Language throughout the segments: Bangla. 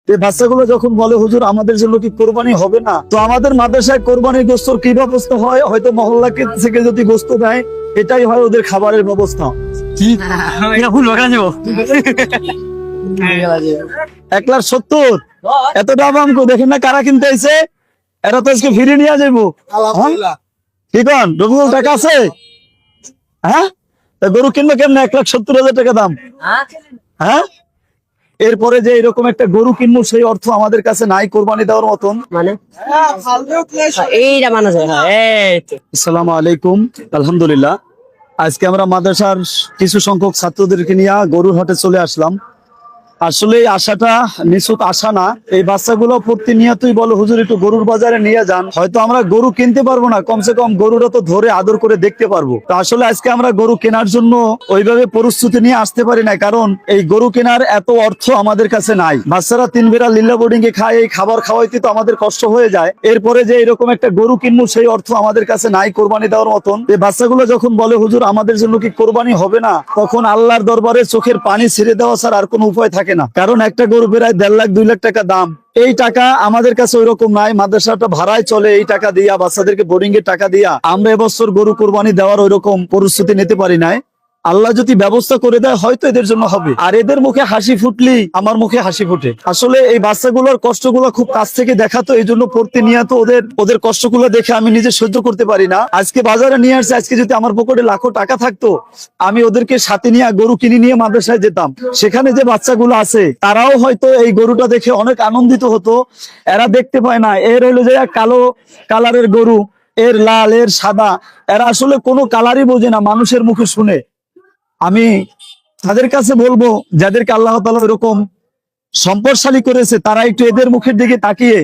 এই বাচ্চাগুলো যখন বলে হুজুর আমাদের জন্য কি কোরবানি হবে না, তো আমাদের মাদ্রাসায় কোরবানির গোস্তর কি ব্যবস্থা হয়, হয়তো মহল্লাকে থেকে যদি গোস্ত দেয় এটাই হয় ওদের খাবারের ব্যবস্থা। কি ভুল বাগান যাবো 1,70,000 এত দাম আমকো দেখেন না কারা কিনতে আইছে, এরা তো আজকে ফিরে নিয়ে যাবো। কি কন রবিউল টাকা আছে? হ্যাঁ, তা গরু কিনবে কেমন 1,70,000 টাকা দাম? হ্যাঁ, এরপরে যে এরকম একটা গরু কিনবো সেই অর্থ আমাদের কাছে নাই কোরবানি দেওয়ার মতন। মানে আসসালামু আলাইকুম। আলহামদুলিল্লাহ, আজকে আমরা মাদ্রাসার কিছু সংখ্যক ছাত্রদেরকে নিয়ে গরুর হাটে চলে আসলাম। আসলে এই আশাটা নিছক আশা না, এই বাচ্চাগুলো প্রতিনিয়তই বলে হুজুর একটু গরুর বাজারে নিয়ে যান, হয়তো আমরা গরু কিনতে পারবো না, কমসে কম গরুটা তো ধরে আদর করে দেখতে পারবো। তো আসলে আজকে আমরা গরু কেনার জন্য ওইভাবে প্রস্তুতি নিয়ে আসতে পারি না, কারণ এই গরু কেনার এত অর্থ আমাদের কাছে নাই। বাচ্চারা 3 বেলা লিল্লা বোর্ডিং এ খায়, এই খাবার খাওয়াইতে তো আমাদের কষ্ট হয়ে যায়। এরপরে যে এরকম একটা গরু কিনবো সেই অর্থ আমাদের কাছে নাই কোরবানি দেওয়ার মতন। এই বাচ্চাগুলো যখন বলে হুজুর আমাদের জন্য কি কোরবানি হবে না, তখন আল্লাহর দরবারে চোখের পানি ছেড়ে দেওয়া ছাড়া আর কোনো উপায় থাকে না। কারণ একটা গরু প্রায় 1.5 লাখ 2 লাখ টাকা দাম, এই টাকা আমাদের কাছে ওইরকম নাই। মাদ্রাসাটা ভাড়ায় চলে, এই টাকা দিয়া বাচ্চাদেরকে বোর্ডিং এর টাকা দিয়া আমরা এবছর গরু কোরবানি দেওয়ার ওইরকম পরিস্থিতি নিতে পারি নাই। আল্লাহ যদি ব্যবস্থা করে দেয় হয়তো এদের জন্য হবে। আর এদের মুখে হাসি ফুটলি আমার মুখে হাসি ফুটে। আসলে এই বাচ্চাগুলোর কষ্টগুলো খুব কাছ থেকে দেখাতো, এই জন্য প্রতিনিয়ত ওদের কষ্টগুলো দেখে আমি নিজে সহ্য করতে পারি না। আজকে বাজারে নিয়ে আসছে, আজকে যদি আমার পকেটে লাখো টাকা থাকতো আমি ওদেরকে সাথে নিয়ে গরু কিনে নিয়ে মাদ্রাসায় যেতাম। সেখানে যে বাচ্চাগুলো আছে তারাও হয়তো এই গরুটা দেখে অনেক আনন্দিত হতো। এরা দেখতে পায় না, এর হইলো যে কালো কালারের গরু, এর লাল, এর সাদা, এরা আসলে কোনো কালারই বোঝে না, মানুষের মুখে শুনে। আমি তাদের কাছে বলবো যাদেরকে আল্লাহ তাআলা এরকম সম্পদশালী করেছে তারা একটু এদের মুখের দিকে তাকিয়ে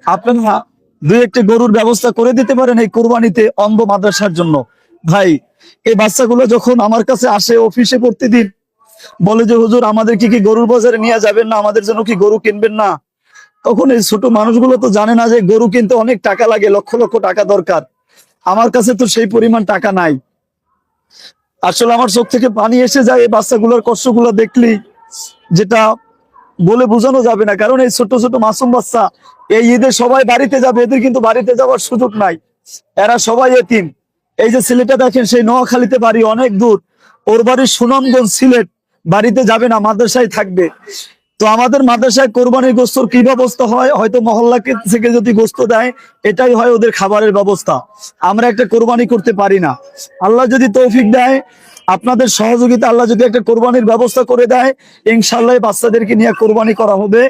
আপনারা 2-1টি গরুর ব্যবস্থা করে দিতে পারেন এই কোরবানিতে অন্ধ মাদ্রাসার জন্য। ভাই, এই বাচ্চাগুলো যখন আমার কাছে আসে অফিসে প্রতিদিন বলে যে হুজুর আমাদের কি গরুর বাজারে নিয়ে যাবেন না, আমাদের জন্য কি গরু কিনবেন না, তখন এই ছোট মানুষগুলো তো জানে না যে গরু কিনতে অনেক টাকা লাগে, লক্ষ লক্ষ টাকা দরকার। আমার কাছে তো সেই পরিমাণ টাকা নাই। আসলে আমার চোখ থেকে পানি এসে যায় এই বাচ্চাগুলোর কষ্টগুলো দেখলি, যেটা বলে বোঝানো যাবে না। কারণ এই ছোট ছোট মাসুম বাচ্চা এই ঈদে সবাই বাড়িতে যাবে, এদের কিন্তু বাড়িতে যাওয়ার সুযোগ নাই, এরা সবাই এতিম। এই যে ছেলেটা দেখেন সেই নোয়াখালীতে বাড়ি, অনেক দূর, ওর বাড়ি সুনামগঞ্জ সিলেট, বাড়িতে যাবে না, মাদ্রাসায় থাকবে। তো আমাদের মাদ্রাসায় কোরবানির গোস্তর কি ব্যবস্থা হয়, হয়তো মহল্লাকে থেকে যদি গোস্ত দেয় এটাই হয় ওদের খাবারের ব্যবস্থা। আমরা একটা কোরবানি করতে পারি না। আল্লাহ যদি তৌফিক দেয়, আপনাদের সহযোগিতা আল্লাহ যদি একটা কোরবানির ব্যবস্থা করে দেয়, ইনশাআল্লাহ বাচ্চাদেরকে নিয়ে কোরবানি করা হবে।